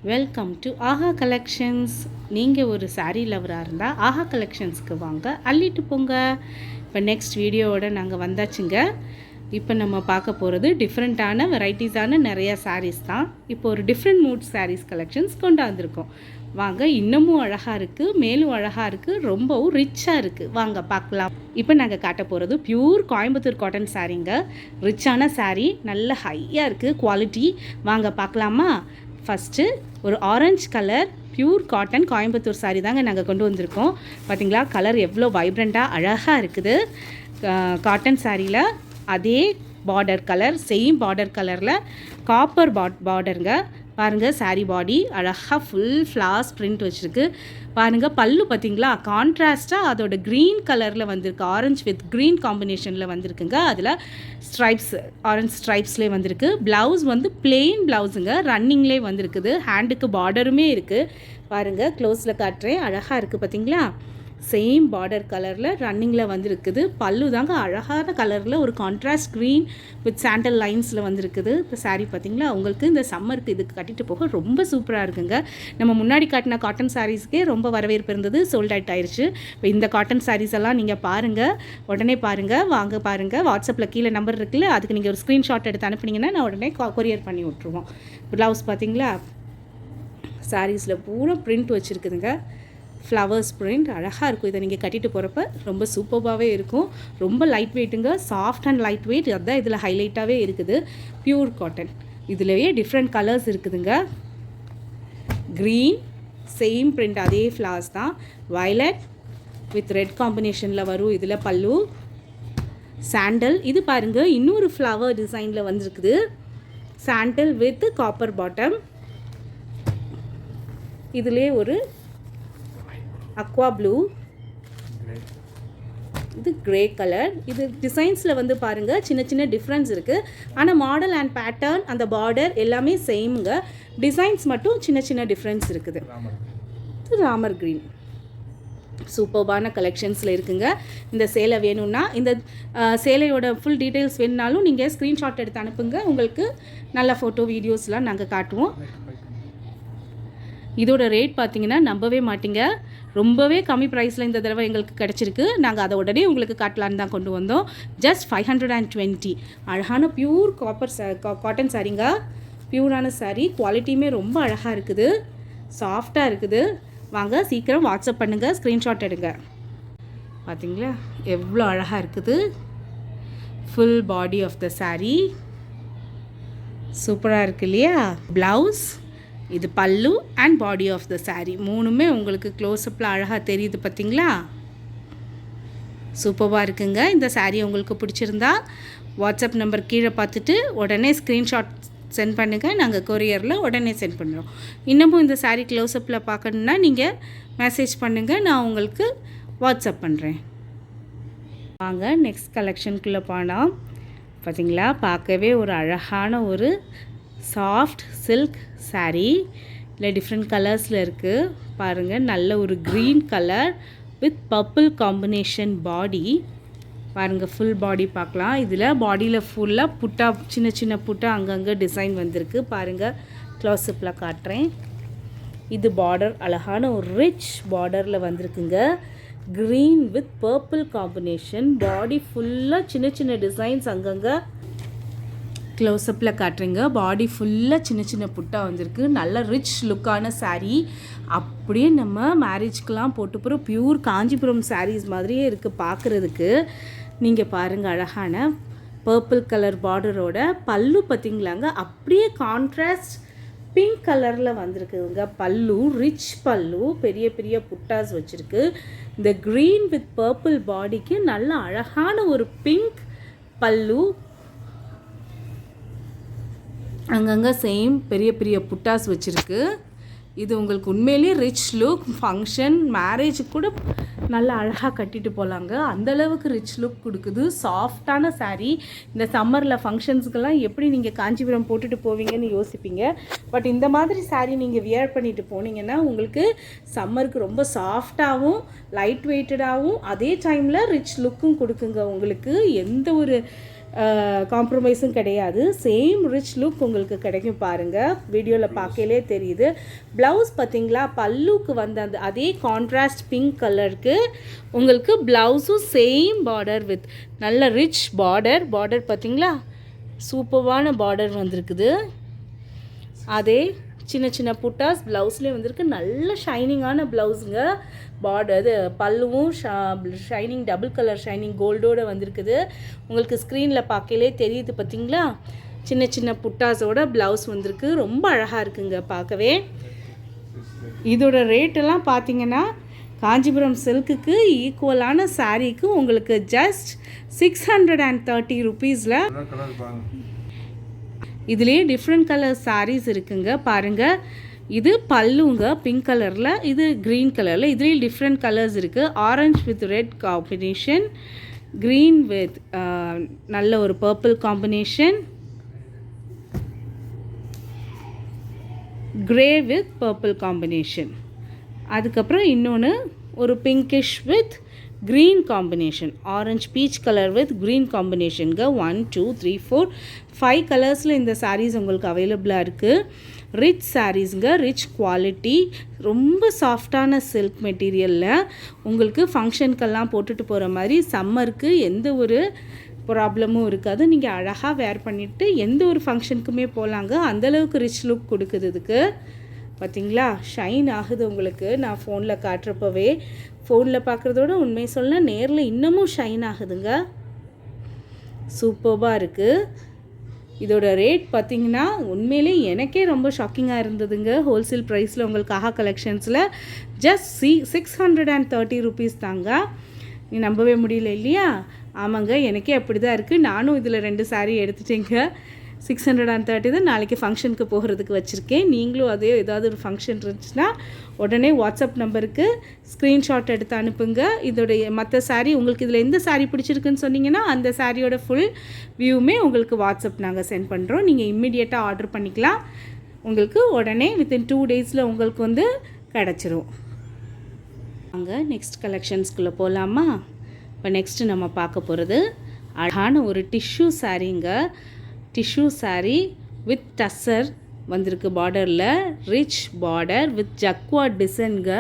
Welcome to Aha collections. நீங்கள் ஒரு சாரீ லவராக இருந்தால் ஆஹா கலெக்ஷன்ஸ்க்கு வாங்க, அள்ளிட்டு போங்க. இப்போ நெக்ஸ்ட் வீடியோவோட நாங்கள் வந்தாச்சுங்க. இப்போ நம்ம பார்க்க போகிறது டிஃப்ரெண்ட்டான வெரைட்டிஸான நிறையா சாரீஸ் தான். இப்போ ஒரு டிஃப்ரெண்ட் மூட் சாரீஸ் கலெக்ஷன்ஸ் கொண்டாந்துருக்கோம். வாங்க, இன்னமும் அழகாக இருக்குது, மேலும் அழகாக இருக்குது, ரொம்பவும் ரிச்சாக இருக்குது. வாங்க பார்க்கலாம். இப்போ நாங்கள் காட்ட போகிறது பியூர் கோயம்புத்தூர் காட்டன் சாரீங்க. ரிச்சான சாரீ, நல்ல ஹையாக இருக்குது குவாலிட்டி. வாங்க பார்க்கலாமா? ஃபஸ்ட்டு ஒரு orange colour pure cotton Coimbatore sari தாங்க நாங்கள் கொண்டு வந்திருக்கோம். பார்த்திங்களா, கலர் எவ்வளோ வைப்ரண்ட்டாக அழகாக இருக்குது. காட்டன் சாரியில் அதே பார்டர் கலர், சேம் பார்டர் கலரில் காப்பர் பார்டருங்க. பாருங்கள், சாரீ பாடி அழகாக ஃபுல் ஃப்ளார்ஸ் பிரிண்ட் வச்சுருக்கு. பாருங்கள், பல்லு பார்த்திங்களா, கான்ட்ராஸ்ட்டாக அதோட க்ரீன் கலரில் வந்திருக்கு. ஆரஞ்சு வித் க்ரீன் காம்பினேஷனில் வந்திருக்குங்க. அதில் ஸ்ட்ரைப்ஸ், ஆரஞ்சு ஸ்ட்ரைப்ஸ்லேயே வந்திருக்கு. ப்ளவுஸ் வந்து பிளெயின் ப்ளவுஸுங்க, ரன்னிங்லேயே வந்திருக்குது. ஹேண்டுக்கு பார்டருமே இருக்குது. பாருங்கள், க்ளோஸில் காட்டுறேன். அழகாக இருக்குது பார்த்திங்களா. சேம் பார்டர் கலரில் ரன்னிங்கில் வந்திருக்குது. பல்லு தாங்க அழகான கலரில் ஒரு கான்ட்ராஸ்ட் க்ரீன் வித் சாண்டல் லைன்ஸில் வந்திருக்குது. இப்போ சாரீ பார்த்திங்களா, உங்களுக்கு இந்த சம்மருக்கு இதுக்கு கட்டிட்டு போக ரொம்ப சூப்பராக இருக்குங்க. நம்ம முன்னாடி காட்டின காட்டன் சாரீஸ்க்கே ரொம்ப வரவேற்பு இருந்தது, சோல்ட் அவுட் ஆயிடுச்சு. இப்போ இந்த காட்டன் சாரீஸ் எல்லாம் நீங்கள் பாருங்கள், உடனே பாருங்கள், வாங்க பாருங்கள். வாட்ஸ்அப்பில் கீழே நம்பர் இருக்குல்ல, அதுக்கு நீங்கள் ஒரு ஸ்க்ரீன்ஷாட் எடுத்து அனுப்புனீங்கன்னா நான் உடனே கொரியர் பண்ணி விட்ருவோம். ப்ளவுஸ் பார்த்திங்களா, சாரீஸில் பூரா பிரிண்ட் வச்சுருக்குதுங்க. ஃப்ளவர்ஸ் பிரிண்ட் அழகாக இருக்கும். இதை நீங்கள் கட்டிட்டு போகிறப்ப ரொம்ப சூப்பராகவே இருக்கும். ரொம்ப லைட் வெயிட்டுங்க, சாஃப்ட் அண்ட் லைட் வெயிட். அதுதான் இதில் ஹைலைட்டாகவே இருக்குது. பியூர் காட்டன், இதுலேயே டிஃப்ரெண்ட் கலர்ஸ் இருக்குதுங்க. க்ரீன், சேம் பிரிண்ட், அதே ஃப்ளவர்ஸ் தான். வயலட் வித் ரெட் காம்பினேஷனில் வரும். இதில் பல்லு. சாண்டல், இது பாருங்கள், இன்னொரு ஃப்ளவர் டிசைனில் வந்துருக்குது. Sandal with copper bottom. இதிலே ஒரு அக்வா ப்ளூ, இது கிரே கலர். இது டிசைன்ஸில் வந்து பாருங்கள், சின்ன சின்ன டிஃப்ரென்ஸ் இருக்குது. ஆனால் மாடல் அண்ட் பேட்டர்ன், அந்த பார்டர் எல்லாமே சேமுங்க. டிசைன்ஸ் மட்டும் சின்ன சின்ன டிஃப்ரென்ஸ் இருக்குது. இது ராமர் க்ரீன். சூப்பர்பான கலெக்ஷன்ஸில் இருக்குங்க. இந்த சேலை வேணும்னா, இந்த சேலையோட ஃபுல் டீட்டெயில்ஸ் வேணுனாலும் நீங்கள் ஸ்க்ரீன்ஷாட் எடுத்து அனுப்புங்க. உங்களுக்கு நல்ல ஃபோட்டோ வீடியோஸ்லாம் நாங்கள் காட்டுவோம். இதோட ரேட் பார்த்தீங்கன்னா நம்பவே மாட்டிங்க, ரொம்பவே கம்மி ப்ரைஸில் இந்த தடவை எங்களுக்கு கிடச்சிருக்கு. நாங்கள் அதை உடனே உங்களுக்கு காட்டலான்னு தான் கொண்டு வந்தோம். ஜஸ்ட் 520. அழகான பியூர் காட்டன் சாரீங்க. பியூரான சாரீ, குவாலிட்டியுமே ரொம்ப அழகாக இருக்குது, சாஃப்டாக இருக்குது. வாங்க, சீக்கிரம் வாட்ஸ்அப் பண்ணுங்கள், ஸ்க்ரீன்ஷாட் எடுங்க. பார்த்தீங்களா எவ்வளோ அழகாக இருக்குது. Full body of the saree சூப்பராக இருக்குது இல்லையா. ப்ளவுஸ், இது பல்லு and body of the saree, மூணுமே உங்களுக்கு க்ளோஸ்அப்பில் அழகாக தெரியுது பார்த்தீங்களா. சூப்பராக இருக்குங்க. இந்த சாரீ உங்களுக்கு பிடிச்சிருந்தா வாட்ஸ்அப் நம்பர் கீழே பார்த்துட்டு உடனே ஸ்க்ரீன்ஷாட் சென்ட் பண்ணுங்கள். நாங்கள் கொரியரில் உடனே சென்ட் பண்ணுறோம். இன்னமும் இந்த சாரீ க்ளோஸ்அப்பில் பார்க்கணுன்னா நீங்கள் மெசேஜ் பண்ணுங்கள், நான் உங்களுக்கு வாட்ஸ்அப் பண்ணுறேன். வாங்க, நெக்ஸ்ட் கலெக்ஷனுக்குள்ளே போனால் பார்த்தீங்களா, பார்க்கவே ஒரு அழகான ஒரு சாஃப்ட் சில்க் சாரீ. இல்லை டிஃப்ரெண்ட் கலர்ஸில் இருக்குது பாருங்கள். நல்ல ஒரு green colour with purple combination பாடி. பாருங்கள், ஃபுல் பாடி பார்க்கலாம். இதில் பாடியில் ஃபுல்லாக புட்டா, சின்ன சின்ன புட்டா அங்கங்கே டிசைன் வந்திருக்கு. பாருங்கள், க்ளோஸ்அப்பில் காட்டுறேன். இது பார்டர் அழகான ஒரு ரிச் பார்டரில் வந்திருக்குங்க. Green with purple combination. Body ஃபுல்லாக சின்ன சின்ன டிசைன்ஸ் அங்கங்கே க்ளோஸ்அப்பில் காட்டுறேங்க. பாடி ஃபுல்லாக சின்ன சின்ன புட்டா வந்திருக்கு. நல்ல ரிச் லுக்கான சாரீ. அப்படியே நம்ம மேரேஜ்க்கெலாம் போட்டு போகிற பியூர் காஞ்சிபுரம் சாரீஸ் மாதிரியே இருக்குது பார்க்குறதுக்கு. நீங்கள் பாருங்கள், அழகான பர்பிள் கலர் பார்டரோட பல்லு பார்த்திங்களாங்க, அப்படியே கான்ட்ராஸ்ட் பிங்க் கலரில் வந்திருக்குங்க. பல்லு ரிச் பல்லு, பெரிய பெரிய புட்டாஸ் வச்சுருக்கு. இந்த க்ரீன் வித் பர்பிள் பாடிக்கு நல்ல அழகான ஒரு பிங்க் பல்லு. அங்கங்கே சேம் பெரிய பெரிய புட்டாஸ் வச்சுருக்கு. இது உங்களுக்கு உண்மையிலேயே ரிச் லுக். ஃபங்க்ஷன், மேரேஜுக்கு கூட நல்லா அழகாக கட்டிட்டு போகலாங்க, அந்தளவுக்கு ரிச் லுக் கொடுக்குது. சாஃப்டான சாரீ. இந்த சம்மரில் ஃபங்க்ஷன்ஸுக்கெல்லாம் எப்படி நீங்கள் காஞ்சிபுரம் போட்டுட்டு போவீங்கன்னு யோசிப்பீங்க. பட் இந்த மாதிரி சாரீ நீங்கள் வியர் பண்ணிட்டு போனீங்கன்னா உங்களுக்கு சம்மருக்கு ரொம்ப சாஃப்டாகவும் லைட் வெயிட்டடாகவும் அதே டைமில் ரிச் லுக்கும் கொடுக்குங்க. உங்களுக்கு எந்த ஒரு காம்ப்ரமைஸும் கிடையாது. சேம் ரிச் லுக் உங்களுக்கு கிடைக்கும் பாருங்கள், வீடியோவில் பார்க்கலே தெரியுது. ப்ளவுஸ் பார்த்திங்களா, பல்லுக்கு வந்து அந்த அதே கான்ட்ராஸ்ட் பிங்க் கலருக்கு உங்களுக்கு ப்ளவுஸும் சேம் பார்டர் வித் நல்ல ரிச் பார்டர் பார்த்திங்களா, சூப்பரான பார்டர் வந்திருக்குது. அதே சின்ன சின்ன புட்டாஸ் ப்ளவுஸ்லேயே வந்திருக்கு. நல்ல ஷைனிங்கான ப்ளவுஸுங்க. பார்டர் இது பல்லுவும் ஷைனிங் டபுள் கலர் ஷைனிங் கோல்டோடு வந்திருக்குது. உங்களுக்கு ஸ்க்ரீனில் பார்க்கலே தெரியுது பார்த்திங்களா, சின்ன சின்ன புட்டாஸோட ப்ளவுஸ் வந்திருக்கு. ரொம்ப அழகாக இருக்குங்க பார்க்கவே. இதோட ரேட்டெல்லாம் பார்த்திங்கன்னா காஞ்சிபுரம் சில்க்குக்கு ஈக்குவலான சாரீக்கு உங்களுக்கு ஜஸ்ட் 630 ருபீஸில். இதுலேயே டிஃப்ரெண்ட் கலர் சாரீஸ் இருக்குங்க பாருங்கள். இது பல்லுங்க பிங்க் கலரில், இது க்ரீன் கலரில். இதுலேயும் டிஃப்ரெண்ட் கலர்ஸ் இருக்குது. Orange with red combination, green with நல்ல ஒரு purple combination, grey with purple combination. அதுக்கப்புறம் இன்னொன்று ஒரு pinkish with green combination, orange peach colour with green காம்பினேஷனுங்க. 1 2 3 4 5 கலர்ஸில் இந்த சாரீஸ் உங்களுக்கு அவைலபிளாக இருக்குது. ரிச் சாரீஸுங்க, ரிச் குவாலிட்டி, ரொம்ப சாஃப்டான சில்க் மெட்டீரியலில் உங்களுக்கு ஃபங்க்ஷனுக்கெல்லாம் போட்டுட்டு போகிற மாதிரி சம்மருக்கு எந்த ஒரு ப்ராப்ளமும் இருக்காது. நீங்கள் அழகாக வேர் பண்ணிவிட்டு எந்த ஒரு ஃபங்க்ஷனுக்குமே போகலாங்க. அந்தளவுக்கு ரிச் லுக் கொடுக்குது இதுக்கு. பார்த்திங்களா, ஷைன் ஆகுது உங்களுக்கு. நான் ஃபோனில் காட்டுறப்பவே, ஃபோனில் பார்க்குறதோட உண்மை சொல்ல நேரில் இன்னமும் ஷைன் ஆகுதுங்க. சூப்பராக இருக்குது. இதோட ரேட் பார்த்திங்கன்னா உண்மையிலே எனக்கே ரொம்ப ஷாக்கிங்காக இருந்ததுங்க. ஹோல்சேல் ப்ரைஸில் உங்களுக்கு ஆஹா கலெக்ஷன்ஸில் ஜஸ்ட் 630 ருபீஸ் தாங்க. நீ நம்பவே முடியல இல்லையா? ஆமாங்க, எனக்கே அப்படி தான் இருக்குது. நானும் இதில் 2 சாரீ எடுத்துட்டேங்க. 630 தான் நாளைக்கு ஃபங்க்ஷனுக்கு போகிறதுக்கு வச்சுருக்கேன். நீங்களும் அதே ஏதாவது ஒரு ஃபங்க்ஷன் இருந்துச்சுன்னா உடனே வாட்ஸ்அப் நம்பருக்கு ஸ்க்ரீன்ஷாட் எடுத்து அனுப்புங்க. இதோடைய மற்ற சாரீ உங்களுக்கு இதில் எந்த சாரீ பிடிச்சிருக்குன்னு சொன்னீங்கன்னா அந்த சாரியோட ஃபுல் வியூவுமே உங்களுக்கு வாட்ஸ்அப் நாங்கள் சென்ட் பண்ணுறோம். நீங்கள் இம்மிடியேட்டாக ஆர்டர் பண்ணிக்கலாம். உங்களுக்கு உடனே வித்தின் 2 டேஸில் உங்களுக்கு வந்து கிடச்சிரும். அங்கே நெக்ஸ்ட் கலெக்ஷன்ஸ்குள்ளே போகலாமா? இப்போ நெக்ஸ்ட்டு நம்ம பார்க்க போகிறது அழகான ஒரு டிஷ்யூ சாரீங்க. டிஷ்யூ சாரீ வித் டஸ்ஸர் வந்திருக்கு. பார்டரில் ரிச் பார்டர் வித் ஜக்வாட் டிசைனுங்க.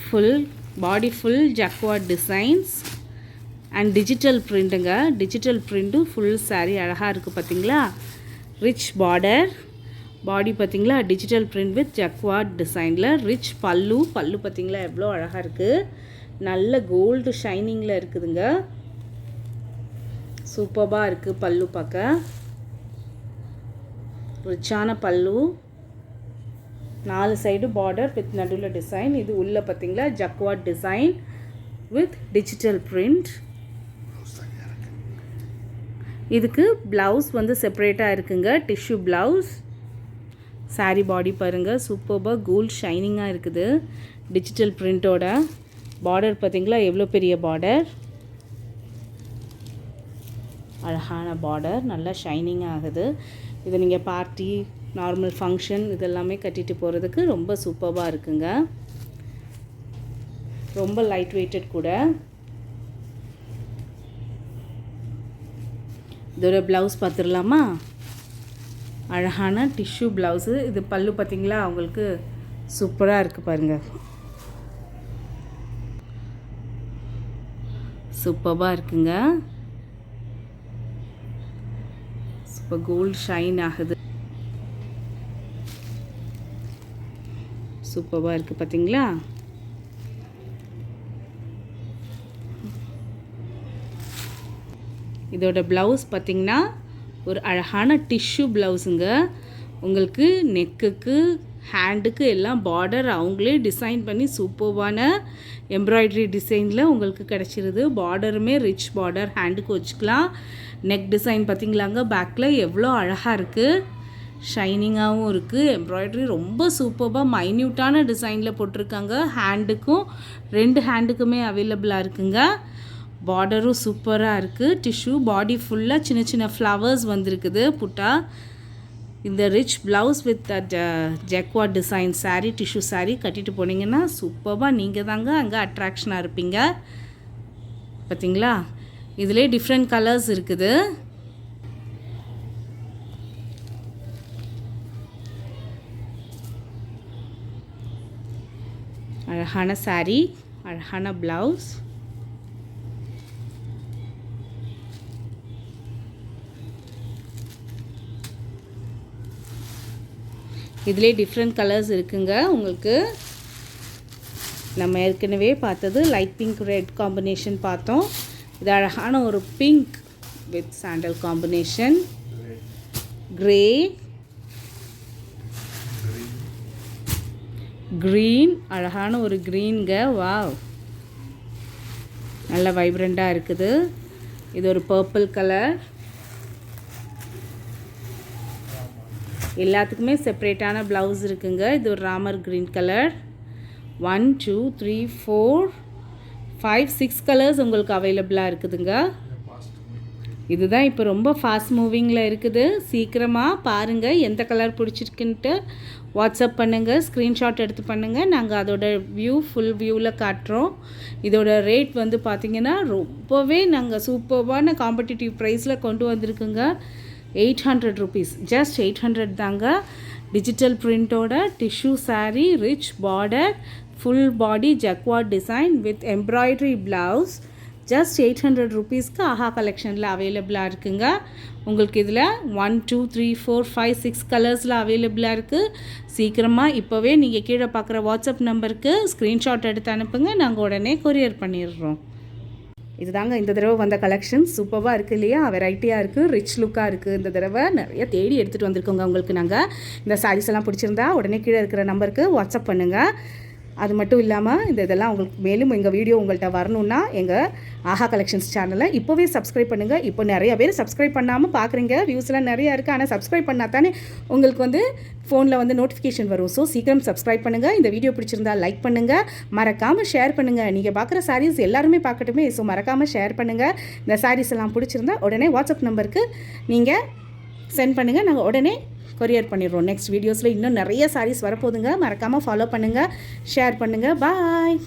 Full body full jacquard designs and digital பிரிண்ட்டுங்க. டிஜிட்டல் பிரிண்ட்டும் ஃபுல் சாரீ அழகாக இருக்குது பார்த்திங்களா. ரிச் பார்டர், பாடி பார்த்திங்களா, டிஜிட்டல் பிரிண்ட் வித் ஜக்வாட் டிசைனில். ரிச் பல்லு பார்த்திங்களா எவ்வளோ அழகாக இருக்குது. நல்ல கோல்டு ஷைனிங்கில் இருக்குதுங்க. சூப்பராக இருக்குது பல்லு பார்க்க. ரிச்சான பல்லு, 4 சைடு பார்டர் வித் நடுவில் டிசைன். இது உள்ளே பார்த்திங்களா ஜக்வாட் டிசைன் வித் டிஜிட்டல் பிரிண்ட். இதுக்கு ப்ளவுஸ் வந்து செப்பரேட்டாக இருக்குங்க, டிஷ்யூ ப்ளவுஸ். சாரீ பாடி பாருங்கள், சூப்பராக கோல்ட் ஷைனிங்காக இருக்குது. டிஜிட்டல் பிரிண்ட்டோட பார்டர் பார்த்திங்களா எவ்வளோ பெரிய பார்டர், அழகான பார்டர், நல்லா ஷைனிங் ஆகுது. இதை நீங்கள் பார்ட்டி, நார்மல் ஃபங்க்ஷன் இதெல்லாமே கட்டிட்டு போகிறதுக்கு ரொம்ப சூப்பராக இருக்குங்க. ரொம்ப லைட் வெயிட்டட் கூட. இதோட ப்ளவுஸ் பார்த்துடலாமா? அழகான டிஷ்யூ ப்ளவுஸு. இது பல்லு பார்த்திங்களா உங்களுக்கு சூப்பராக இருக்குது பாருங்கள். சூப்பராக இருக்குங்க. சூப்பர் கோல்ட் ஷைன் ஆகுது. சூப்பராக இருக்குது பார்த்தீங்களா. இதோட ப்ளவுஸ் பார்த்திங்கன்னா ஒரு அழகான டிஷ்யூ ப்ளவுஸுங்க. உங்களுக்கு நெக்குக்கு ஹேண்டுக்கு எல்லாம் பார்டர் அவங்களே டிசைன் பண்ணி சூப்பர்வான எம்ப்ராய்டரி டிசைனில் உங்களுக்கு கிடச்சிருது. பார்டருமே ரிச் பார்டர், ஹேண்டுக்கு வச்சுக்கலாம். நெக் டிசைன் பார்த்திங்களாங்க பேக்கில் எவ்வளோ அழகாக இருக்குது, ஷைனிங்காகவும் இருக்குது. எம்ப்ராய்டரி ரொம்ப சூப்பராக மைன்யூட்டான டிசைனில் போட்டிருக்காங்க. ஹேண்டுக்கும் 2 ஹேண்டுக்குமே அவைலபிளாக இருக்குங்க. பார்டரும் சூப்பராக இருக்குது. டிஷ்யூ பாடி ஃபுல்லாக சின்ன சின்ன ஃப்ளவர்ஸ் வந்திருக்குது புட்டா. இந்த rich blouse with jacquard design sari, tissue sari கட்டிட்டு போனீங்கன்னா சூப்பராக நீங்கள் தாங்க அங்கே அட்ராக்ஷனாக இருப்பீங்க. பார்த்திங்களா, இதிலே டிஃப்ரெண்ட் கலர்ஸ் இருக்குது. அழகான saree, அழகான ப்ளவுஸ். இதிலே டிஃப்ரெண்ட் கலர்ஸ் இருக்குங்க உங்களுக்கு. நம்ம ஏற்கனவே பார்த்தது லைட் பிங்க் ரெட் காம்பினேஷன் பார்த்தோம். இது அழகான ஒரு pink with sandal combination, grey, green, அழகான ஒரு க்ரீன்ங்க. வாவ், நல்ல வைப்ரண்ட்டாக இருக்குது. இது ஒரு பர்பிள் கலர். எல்லாத்துக்குமே செப்ரேட்டான ப்ளவுஸ் இருக்குங்க. இது ஒரு ராமர் க்ரீன் கலர். 1 2 3 4 5 6 கலர்ஸ் உங்களுக்கு அவைலபிளாக இருக்குதுங்க. இதுதான் இப்போ ரொம்ப ஃபாஸ்ட் மூவிங்கில் இருக்குது. சீக்கிரமாக பாருங்கள், எந்த கலர் பிடிச்சிருக்குன்ட்டு வாட்ஸ்அப் பண்ணுங்கள், ஸ்க்ரீன்ஷாட் எடுத்து பண்ணுங்கள். நாங்கள் அதோட ஃபுல் வியூவில் காட்டுறோம். இதோட ரேட் வந்து பார்த்திங்கன்னா ரொம்பவே நாங்கள் சூப்பர்வான காம்படிட்டிவ் ப்ரைஸில் கொண்டு வந்திருக்குங்க. 800 rupees, ஜஸ்ட் 800 தாங்க. டிஜிட்டல் பிரிண்டோட tissue saree, rich border, full body jacquard design with embroidery blouse. Just 800 rupeesக்கு ஆஹா கலெக்ஷனில் அவைலபிளாக இருக்குங்க. உங்களுக்கு இதில் 1 2 3 4 5 6 கலர்ஸில் அவைலபிளாக இருக்குது. சீக்கிரமாக இப்போவே நீங்கள் கீழே பார்க்குற வாட்ஸ்அப் நம்பருக்கு ஸ்க்ரீன்ஷாட் எடுத்து அனுப்புங்க, நாங்கள் உடனே கொரியர் பண்ணிடுறோம். இதுதாங்க இந்த தடவை வந்த கலெக்ஷன். சூப்பராக இருக்குது இல்லையா? வெரைட்டியாக இருக்குது, ரிச் லுக்காக இருக்குது. இந்த தடவை நிறைய தேடி எடுத்துகிட்டு வந்திருக்கோங்க உங்களுக்கு. நாங்கள் இந்த சாரீஸ் எல்லாம் பிடிச்சிருந்தா உடனே கீழே இருக்கிற நம்பருக்கு வாட்ஸ்அப் பண்ணுங்கள். அது மட்டும் இல்லாமல் இதெல்லாம் உங்களுக்கு மேலும் எங்கள் வீடியோ உங்கள்கிட்ட வரணுன்னா எங்கள் ஆஹா கலெக்ஷன்ஸ் சேனலை இப்போவே சப்ஸ்கிரைப் பண்ணுங்கள். இப்போ நிறைய பேர் சப்ஸ்கிரைப் பண்ணாமல் பார்க்குறீங்க, வியூஸ்லாம் நிறையா இருக்குது. ஆனால் சப்ஸ்கிரைப் பண்ணால் தானே உங்களுக்கு வந்து ஃபோனில் வந்து நோட்டிஃபிகேஷன் வரும். ஸோ சீக்கிரம் சப்ஸ்கிரைப் பண்ணுங்கள். இந்த வீடியோ பிடிச்சிருந்தா லைக் பண்ணுங்கள், மறக்காமல் ஷேர் பண்ணுங்கள். நீங்கள் பார்க்குற சாரீஸ் எல்லாருமே பார்க்கட்டுமே. ஸோ மறக்காமல் ஷேர் பண்ணுங்கள். இந்த சாரீஸ் எல்லாம் பிடிச்சிருந்தா உடனே வாட்ஸ்அப் நம்பருக்கு நீங்கள் சென்ட் பண்ணுங்கள், நாங்கள் உடனே கொரியர் பண்ணிடுறோம். நெக்ஸ்ட் வீடியோஸில் இன்னும் நிறைய சாரீஸ் வரப்போகுதுங்க. மறக்காமல் ஃபாலோ பண்ணுங்கள், ஷேர் பண்ணுங்கள். பாய்.